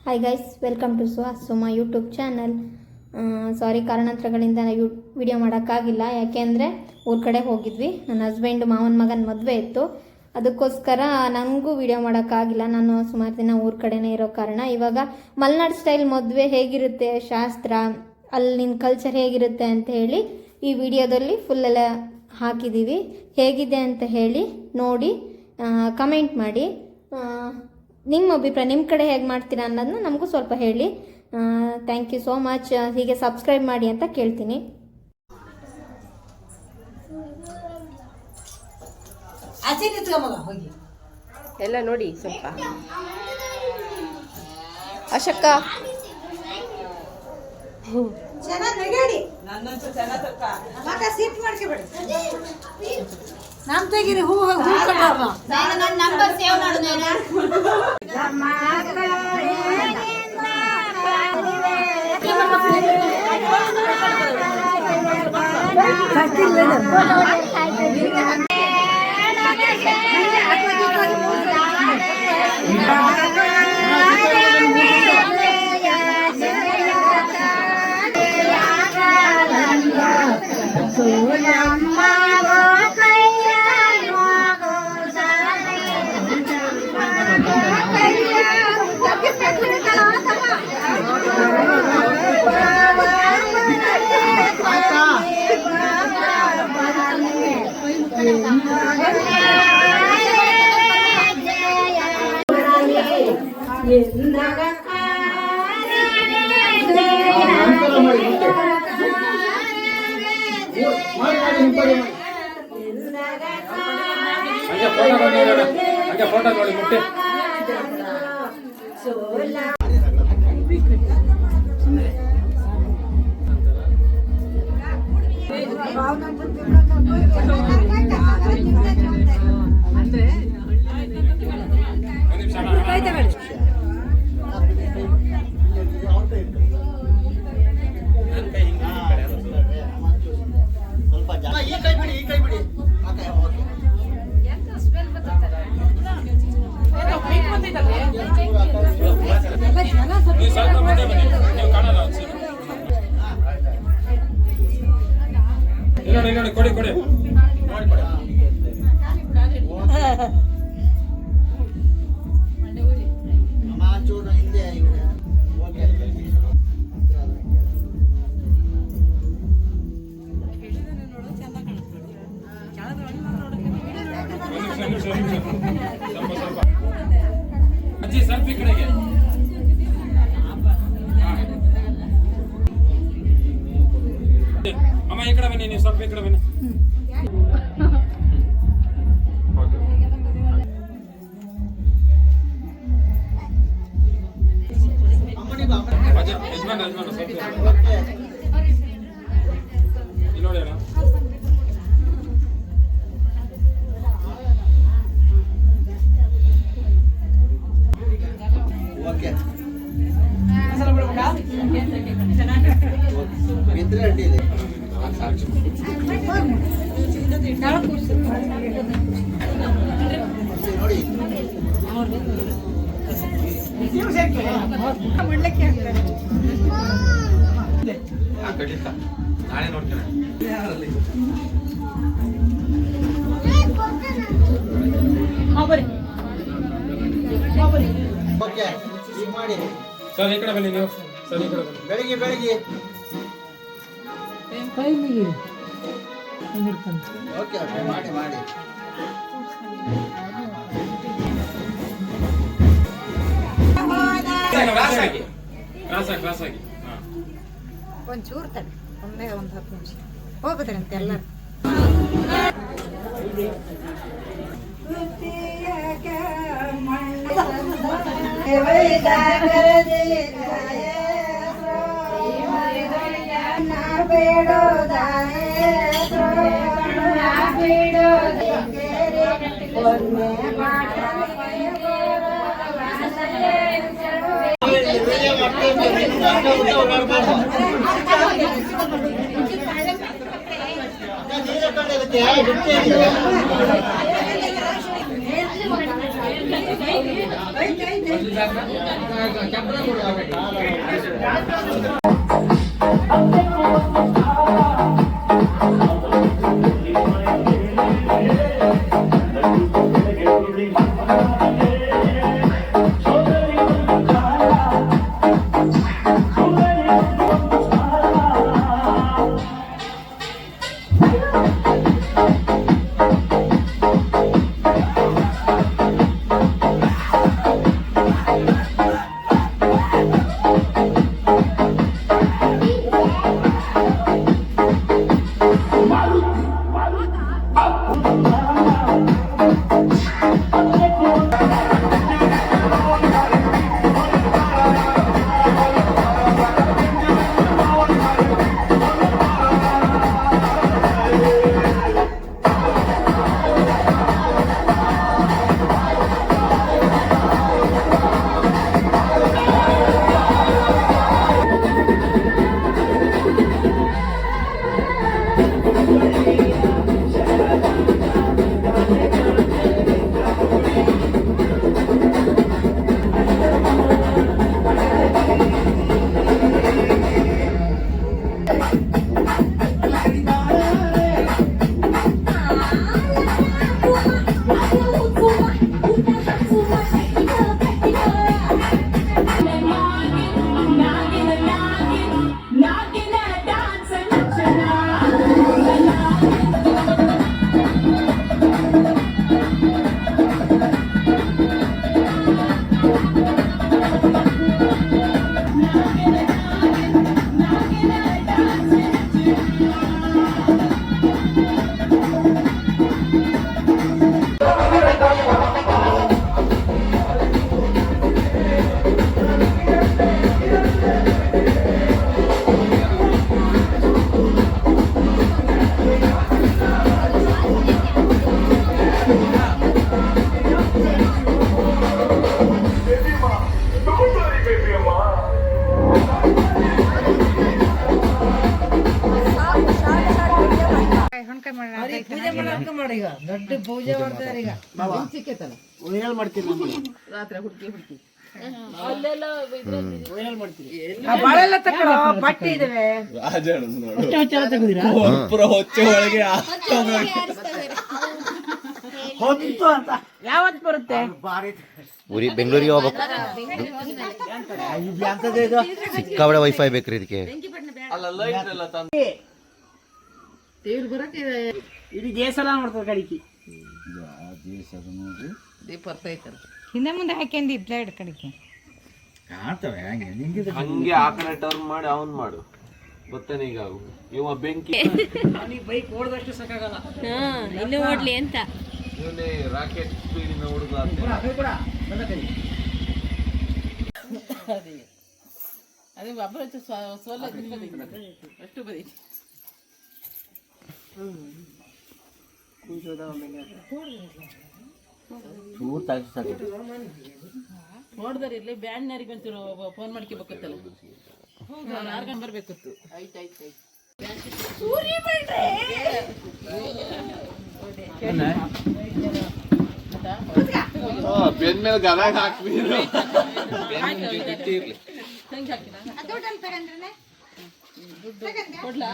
Hi guys, welcome to Suma YouTube channel. Sorry, ಕಾರಣಾಂತರಗಳಿಂದ video ಮಾಡೋಕ್ಕಾಗಿಲ್ಲ. ಯಾಕೆಂದರೆ ಊರ ಕಡೆ ಹೋಗಿದ್ವಿ. ನನ್ನ ಹಸ್ಬೆಂಡ್ ಮಾವನ ಮಗನ ಮದುವೆ ಇತ್ತು, ಅದಕ್ಕೋಸ್ಕರ ನನಗೂ ವಿಡಿಯೋ ಮಾಡೋಕ್ಕಾಗಿಲ್ಲ. ನಾನು ಸುಮಾರು ದಿನ ಊರ ಕಡೆನೇ ಇರೋ ಕಾರಣ. ಇವಾಗ ಮಲೆನಾಡು ಸ್ಟೈಲ್ ಮದುವೆ ಹೇಗಿರುತ್ತೆ, ಶಾಸ್ತ್ರ ಅಲ್ಲಿನ ಕಲ್ಚರ್ ಹೇಗಿರುತ್ತೆ ಅಂತ ಹೇಳಿ ಈ ವಿಡಿಯೋದಲ್ಲಿ ಫುಲ್ಲೆಲ್ಲ ಹಾಕಿದ್ದೀವಿ. ಹೇಗಿದೆ ಅಂತ ಹೇಳಿ ನೋಡಿ ಕಮೆಂಟ್ ಮಾಡಿ. ನಿಮ್ಮ ಅಭಿಪ್ರಾಯ, ನಿಮ್ಮ ಕಡೆ ಹೇಗೆ ಮಾಡ್ತೀರಾ ಅನ್ನೋದನ್ನ ನಮಗೂ ಸ್ವಲ್ಪ ಹೇಳಿ. Thank you so much. ಹೀಗೆ ಸಬ್ಸ್ಕ್ರೈಬ್ ಮಾಡಿ ಅಂತ ಕೇಳ್ತೀನಿ. ಎಲ್ಲ ನೋಡಿ ಸ್ವಲ್ಪ ಅಶಕ್ಕ ನಮ್ ತೆಗಿರಿ ಹೂ ನಂಬರ್ ಸೇವ್ ಫೋಟೋ ನೋಡಿ ಮುಟ್ಟೆ ಕೊಡಿ ಕೊಡಿ ಅಜ್ಜಿ ಸ್ವಲ್ಪ ಈ ಕಡೆಗೆ ಅಮ್ಮ ಈ ಕಡೆ ಬನ್ನಿ, ನೀವು ಸ್ವಲ್ಪ ಈ ಕಡೆ ಬನ್ನಿ. ಯಜಮಾನ ಇಲ್ಲಿ ನೋಡಿ ಅಣ್ಣ. ನಾಳೆ ನೋಡ್ತೇನೆ. ಸರ್ ಈ ಕಡೆ ಬನ್ನಿ, ನೀವು ಸರ್ ಈ ಕಡೆ ಬನ್ನಿ. ಬೆಳಿಗ್ಗೆ ಬೆಳಿಗ್ಗೆ ಓಕೆ ಓಕೆ ಮಾಡಿ ಮಾಡಿ. ಕ್ಲಾಸ್ ಆಗಿ ಒಂಚೂರು ತಡೆ, ಒಂದೇ ಒಂದು 10 ನಿಮಿಷ ಹೋಗುತ್ತಾರಂತೆ ಎಲ್ಲ. ಪೂಜೆ ಮಾಡಕ ಮಾಡಿ ಈಗ ದೊಡ್ಡ ಪೂಜೆ ಮಾಡ್ತಾರೆ ಈಗ ಉಯ್ಯಾಲ್ ಮಾಡ್ತೀನಿ ಬಾಳೆಲ್ಲ ತಗೊಳ್ಳೋ ಪಟ್ಟಿ ಇದಾವೆ ಯಾವತ್ ಬರುತ್ತೆ ಊರಿ ಬೆಂಗಳೂರಿಗೆ ಹೋಗ್ಬೇಕು ಸಿಕ್ಕಾಬಡೆ ವೈಫೈ ಬೇಕ್ರಿ ಇದಕ್ಕೆ ಇಡೀ ದೇಶ ಎಲ್ಲ ನೋಡ್ತಾರೆ ಕಡಿಕೆ ಹಿಂದೆ ಮುಂದೆ ಹಾಕ್ಯಂದಿ ಪ್ಲೇಟ್ ಕಡಿಕೆ ಕಾಣ್ತವೆ ಹಂಗೆ ಹಂಗೆ ಆ ಕಡೆ ಟರ್ನ್ ಮಾಡಿ ಅವನ್ ಮಾಡು ಗೊತ್ತೇನೆ ಈಗ ಇವ ಬೆಂಕಿ ಬೈಕ್ ಓಡಿದಷ್ಟು ಸಾಕಾಗಲ್ಲ ಇನ್ನು ಓಡ್ಲಿ ಅಂತ ಇವನೇ ರಾಕೆಟ್ ಸ್ಪೀಡಿನ ಹುಡುಗ ಅದೇ ಒಬ್ಬರ ಸೋಲ ಅಷ್ಟು ಬರೀ ನೋಡಿದ್ರೆ ಇಲ್ಲಿ ಬ್ಯಾಂಡ್ನವ್ರಿಗೆ ಒಂಚೂರು ಫೋನ್ ಮಾಡ್ಕೋಬೇಕತ್ತಲ್ಲ ನಾನು 6 ಗಂಟೆ ಬರ್ಬೇಕಿತ್ತು ಆಯ್ತು ಬೆನ್ ಮೇಲೆ ಗಲಾಗ ಹಾಕ್ಬಿ ಕೊಡ್ಲಾ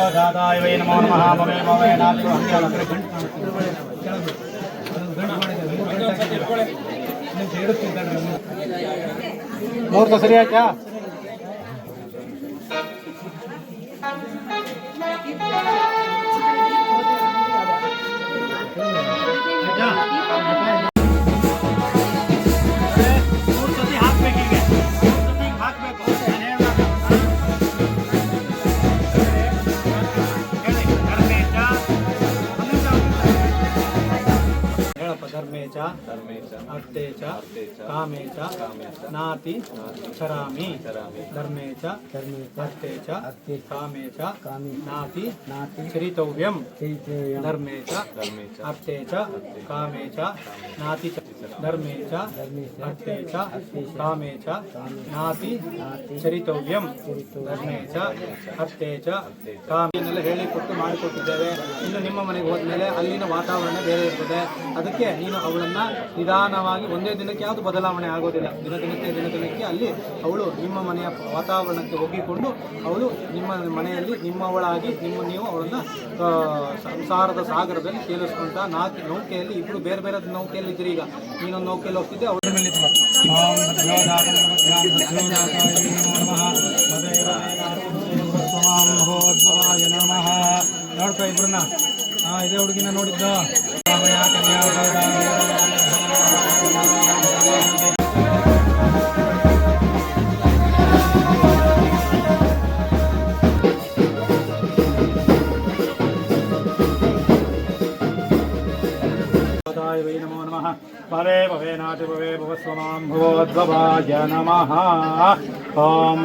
ಸದ್ಯೋಜಾತಾಯ ವೈ ನಮೋ ನಮಃ ಭವೇ ಭವೇ ನಾತಿ ಮುಹೂರ್ತ ಸರಿ ಆಯ್ತಾ? ಧರ್ಮೇ ಚ ಅರ್ಥೇ ಚ ಕಾಮೇ ಚ ನಾತಿ ಚರಾಮಿ ಧರ್ಮೇ ಚ ಅರ್ಥೇ ಚ ಕಾಮೇ ಚ ನಾತಿ ಚರಿತವ್ಯಂ ಧರ್ಮೇ ಚ ಅರ್ಥೇ ಚ ಕಾಮೇ ಚ ನಾತಿ ಧರ್ಮೇ ಚ ಅರ್ಥೇ ಚ ಕಾಮೇ ಚ ನಾತಿ ಚರಿತವ್ಯಂ ಧರ್ಮೇ ಚ ಅರ್ಥೇ ಚ ಕಾಮೇನೆಲ್ಲ ಹೇಳಿಕೊಟ್ಟು ಮಾಡಿಕೊಟ್ಟಿದ್ದೇವೆ. ಇನ್ನು ನಿಮ್ಮ ಮನೆಗೆ ಹೋದ್ಮೇಲೆ ಅಲ್ಲಿನ ವಾತಾವರಣ ಬೇರೆ ಇರ್ತದೆ. ಅದಕ್ಕೆ ನೀನು ಅವಳನ್ನ ನಿಧಾನವಾಗಿ ಒಂದೇ ದಿನಕ್ಕೆ ಯಾವುದು ಬದಲಾವಣೆ ಆಗೋದಿಲ್ಲ. ದಿನದಿನಕ್ಕೆ ಅಲ್ಲಿ ಅವಳು ನಿಮ್ಮ ಮನೆಯ ವಾತಾವರಣಕ್ಕೆ ಒಗ್ಗಿಕೊಂಡು ಅವಳು ನಿಮ್ಮ ಮನೆಯಲ್ಲಿ ನಿಮ್ಮವಳಾಗಿ ನೀವು ಅವಳನ್ನ ಸಂಸಾರದ ಸಾಗರದಲ್ಲಿ ತೇಲಿಸ್ಕೊಂತ ನೌಕೆಯಲ್ಲಿ ಇಬ್ರು ಬೇರೆ ಬೇರೆ ನೌಕೆಯಲ್ಲಿ ಇದ್ರಿ. ಈಗ ನೀನೊಂದು ನೌಕೆಯಲ್ಲಿ ಹೋಗ್ತಿದ್ದೆ, ಅವಳ ಮೇಲೆ ನೋಡ್ಕೊ ಇಬ್ರನ್ನ. ಇದೇ ಹುಡುಗಿನ ನೋಡಿದ್ದು. ವೈ ನಮೋ ನಮಃ ಭವೇ ಭವೇ ನಾತಿ ಭವೇ ಭವಸ್ವಮಾಂ ಭವೋದ್ಭವಾಯ ನಮಃ. ಓಂ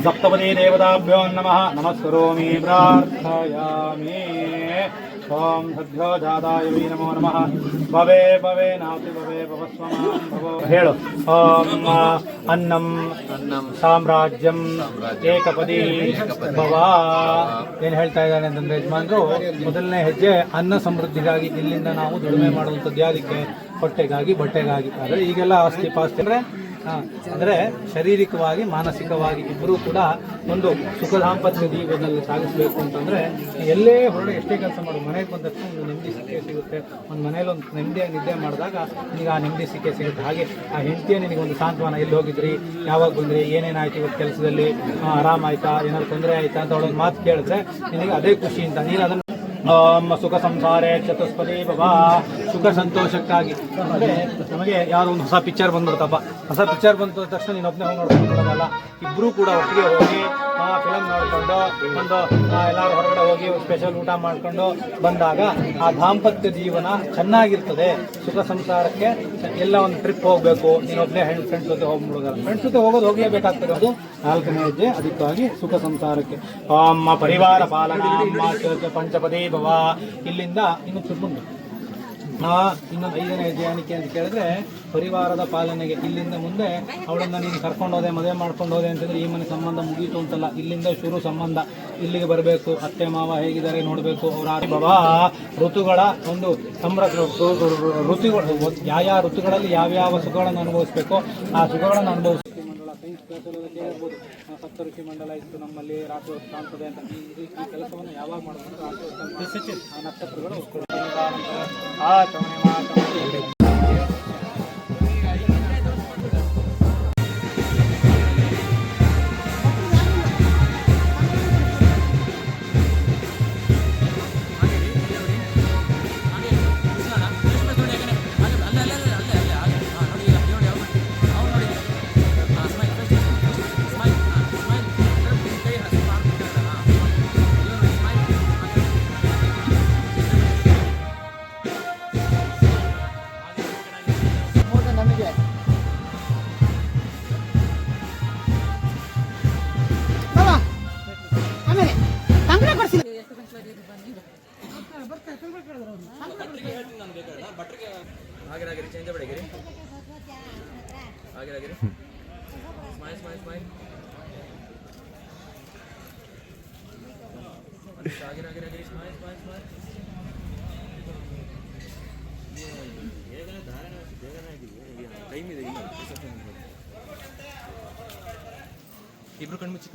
ಸಪ್ತಪದಿ ದೇವತಾಭ್ಯೋ ನಮಃ ನಮಸ್ಕರೋಮಿ ಪ್ರಾರ್ಥಯಾಮಿ. ಓಂ ಸದ್ಯೋಜಾತಾಯ ವೈ ನಮೋ ನಮಃ ಭವೇ ಭವೇ ನಾತಿ ಭವೇ ಭವಸ್ವಮಾಂ ಭವೋ. ಹೇಳು. ಓಂ ಅನ್ನಂ ಸಾಮ್ರಾಜ್ಯಂ ಏಕಪದಿ ಭವ. ಏನು ಹೇಳ್ತಾ ಇದ್ದಾನೆ ಅಂತಂದ್ರೆ ಯಜಮಾನ್ರು, ಮೊದಲನೇ ಹೆಜ್ಜೆ ಅನ್ನ ಸಮೃದ್ಧಿಗಾಗಿ. ಇಲ್ಲಿಂದ ನಾವು ದುಡಿಮೆ ಮಾಡುವಂಥದ್ದು ಯಾವುದಕ್ಕೆ? ಹೊಟ್ಟೆಗಾಗಿ, ಬಟ್ಟೆಗಾಗಿ. ಆದರೆ ಈಗೆಲ್ಲ ಆಸ್ತಿ ಪಾಸ್ತಿ ಅಂದರೆ ಶಾರೀರಿಕವಾಗಿ ಮಾನಸಿಕವಾಗಿ ಇಬ್ಬರೂ ಕೂಡ ಒಂದು ಸುಖ ದಾಂಪತ್ಯ ಜೀವನದಲ್ಲಿ ಸಾಗಿಸಬೇಕು ಅಂತಂದರೆ ಎಲ್ಲೇ ಹೊರಡೆ ಎಷ್ಟೇ ಕೆಲಸ ಮಾಡು, ಮನೆಗೆ ಬಂದ ತಕ್ಷಣ ಒಂದು ನೆಮ್ಮದಿ ಸಿಕ್ಕೇ ಸಿಗುತ್ತೆ. ಒಂದು ಮನೇಲಿ ಒಂದು ನೆಮ್ಮದಿಯಾಗಿ ನಿದ್ದೆ ಮಾಡಿದಾಗ ನಿನಗೆ ಆ ನೆಮ್ಮದಿ ಸಿಕ್ಕೇ ಸಿಗುತ್ತೆ. ಹಾಗೆ ಆ ಹೆಂಡತಿಯ ನಿನಗೊಂದು ಸಾಂತ್ವನ, ಎಲ್ಲಿ ಹೋಗಿದ್ರಿ, ಯಾವಾಗ ಬಂದ್ರಿ, ಏನೇನಾಯ್ತು ಇವತ್ತು ಕೆಲಸದಲ್ಲಿ, ಆರಾಮಾಯ್ತಾ, ಏನಾದ್ರು ತೊಂದರೆ ಆಯ್ತಾ ಅಂತ ಅವಳೊಂದು ಮಾತು ಕೇಳಿದ್ರೆ ನಿನಗೆ ಅದೇ ಖುಷಿ ಅಂತ. ನೀನು ಅದನ್ನು ಸುಖ ಸಂಸಾರೇ ಚತುಷ್ಪದಿ ಭವ. ಸುಖ ಸಂತೋಷಕ್ಕಾಗಿ. ಅಂದರೆ ನಮಗೆ ಯಾವುದೋ ಒಂದು ಹೊಸ ಪಿಕ್ಚರ್ ಬಂದ್ಬಿಡ್ತಪ್ಪ, ಹೊಸ ಪಿಕ್ಚರ್ ಬಂದ ತಕ್ಷಣ ನೀನು ಒಬ್ಬನೇ ಹೋಗಿ ನೋಡ್ಕೊಂಡ್ಬಿಡೋದಲ್ಲ. ಇಬ್ಬರೂ ಕೂಡ ಒಟ್ಟಿಗೆ ಹೋಗಿ ಫಿಲಮ್ ನೋಡಿಕೊಂಡು ಒಂದು ಎಲ್ಲರೂ ಹೊರಗಡೆ ಹೋಗಿ ಸ್ಪೆಷಲ್ ಊಟ ಮಾಡಿಕೊಂಡು ಬಂದಾಗ ಆ ದಾಂಪತ್ಯ ಜೀವನ ಚೆನ್ನಾಗಿರ್ತದೆ. ಸುಖ ಸಂಸಾರಕ್ಕೆ ಎಲ್ಲ ಒಂದು ಟ್ರಿಪ್ ಹೋಗಬೇಕು, ನೀನೊಬ್ಬನೇ ಫ್ರೆಂಡ್ಸ್ ಜೊತೆ ಹೋಗ್ಬಿಡೋದಲ್ಲ. ಫ್ರೆಂಡ್ಸ್ ಜೊತೆ ಹೋಗಲೇಬೇಕಾಗ್ತದೆ. ಅದು 4ನೇ ಹೆಜ್ಜೆ. ಅದಕ್ಕಾಗಿ ಸುಖ ಸಂಸಾರಕ್ಕೆ ಅಮ್ಮ ಪರಿವಾರ ಪಾಲನಾ ಪಂಚಪದಿ ಭವ. ಇಲ್ಲಿಂದ ಇನ್ನು ಚುರುಮುಂಡು ಇನ್ನೊಂದು 5ನೇ ಹೆಜ್ಜೆ ಏನಕ್ಕೆ ಅಂತ ಕೇಳಿದ್ರೆ ಪರಿವಾರದ ಪಾಲನೆಗೆ. ಇಲ್ಲಿಂದ ಮುಂದೆ ಅವಳನ್ನ ನೀನು ಕರ್ಕೊಂಡು ಹೋದೆ, ಮದುವೆ ಮಾಡ್ಕೊಂಡು ಹೋದೆ ಅಂತಂದ್ರೆ ಈ ಮನೆ ಸಂಬಂಧ ಮುಗೀತು ಅಂತಲ್ಲ. ಇಲ್ಲಿಂದ ಶುರು ಸಂಬಂಧ. ಇಲ್ಲಿಗೆ ಬರಬೇಕು, ಅತ್ತೆ ಮಾವ ಹೇಗಿದ್ದಾರೆ ನೋಡಬೇಕು. ಅವರ ಭವ ಋತುಗಳ ಒಂದು ಋತುಗಳು, ಯಾವ ಋತುಗಳಲ್ಲಿ ಯಾವ್ಯಾವ ಸುಖಗಳನ್ನು ಅನುಭವಿಸ್ಬೇಕು ಆ ಸುಖಗಳನ್ನು ಅನುಭವಿಸ್ಬೇಕು. ಸೈನ್ಸ್ ಕ್ಲಾಸಲ್ಲಿ ಕೇಳ್ಬೋದು, ಸಪ್ತಋಷಿ ಮಂಡಲ ಇತ್ತು ನಮ್ಮಲ್ಲಿ, ರಾತ್ರಿ ಕಾಣ್ತದೆ ಅಂತ. ಈ ಕೆಲಸವನ್ನು ಯಾವಾಗ ಮಾಡಬೇಕು? ಆ ನಕ್ಷತ್ರಗಳು ಇಬ್ರು ಕಣ್ಮುಚ್ಚಿ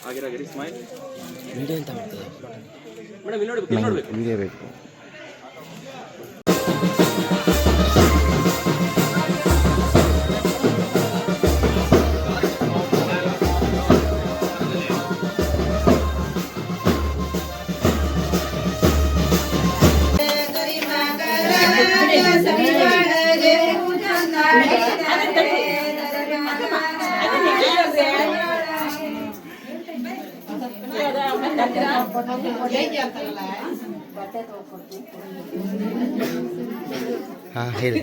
ಆಗಿರಾಗಿರಿ ಸ್ಮೈಲ್. ವಿಡಿಯೋ ಬೇಕು. ಹಾ ಹೇಳಿ.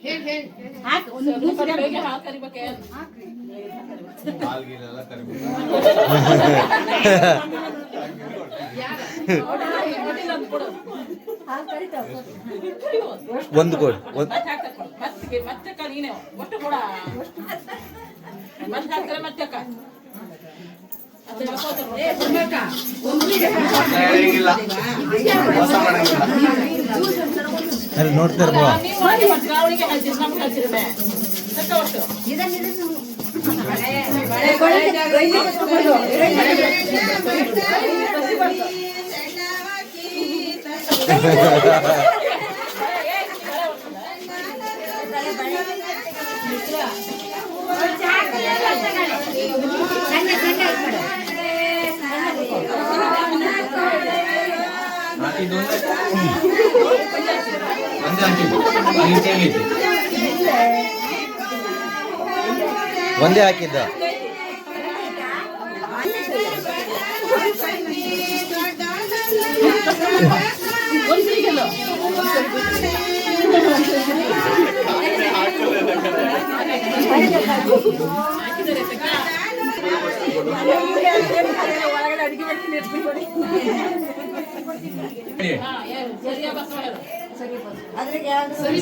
ಬೇಗ ಹಾಲು ಕರಿಬೇಕೆ? ಒಂದು ಕೊಡು. ಮತ್ತೆ ಅಕ್ಕ ನೀನೆ ಒಟ್ಟು ಕೂಡ ಮತ್ತೆ ಹಾಕ್ತಾರೆ ಮತ್ತೆ ಅಕ್ಕ ಅಲ್ಲಿ ನೋಡ್ತಾ ಇರ್ಬೋ. ಅವಳಿಗೆ ಹಚ್ಚಿಸ್ ನಮ್ಗೆ ಹಚ್ಚಿರಮೆ ಒಟ್ಟು ಒಂದೇ ಹಾಕಿದ್ದ.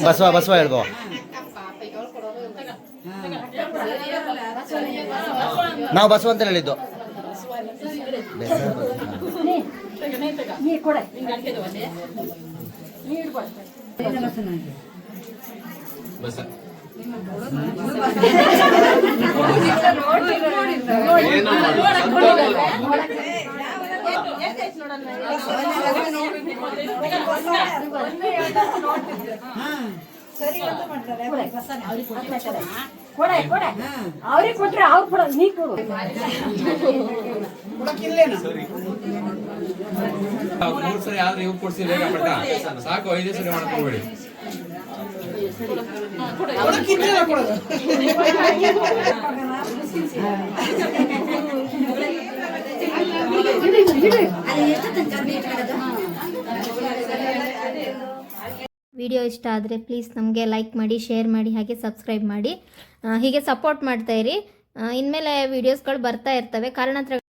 ಬಸವ ಹೇಳ್ಬೋ. ನಾವು ಬಸವ ಅಂತ ಹೇಳಿದ್ದು. ಅವ್ರಿಗೆ ಕೊಟ್ರೆ ಅವ್ರು ಕೊಡ ನೀ ಕೊಡು. ಮೂರು ಸರಿ ಆದ್ರೆ ಇವ್ ಕೊಡ್ಸಿ ಬೇಗ ಪಟ್ಟ ಸಾಕು. 5 ಸರಿ ಮಾಡ್ಕೊಬೇಡಿ. ವಿಡಿಯೋ ಇಷ್ಟ ಆದರೆ ಪ್ಲೀಸ್ ನಮಗೆ ಲೈಕ್ ಮಾಡಿ, ಶೇರ್ ಮಾಡಿ, ಹಾಗೆ ಸಬ್ಸ್ಕ್ರೈಬ್ ಮಾಡಿ. ಹೀಗೆ ಸಪೋರ್ಟ್ ಮಾಡ್ತಾಯಿರಿ. ಇನ್ಮೇಲೆ ವೀಡಿಯೋಸ್ಗಳು ಬರ್ತಾ ಇರ್ತವೆ. ಕಾರಣಾಂತರ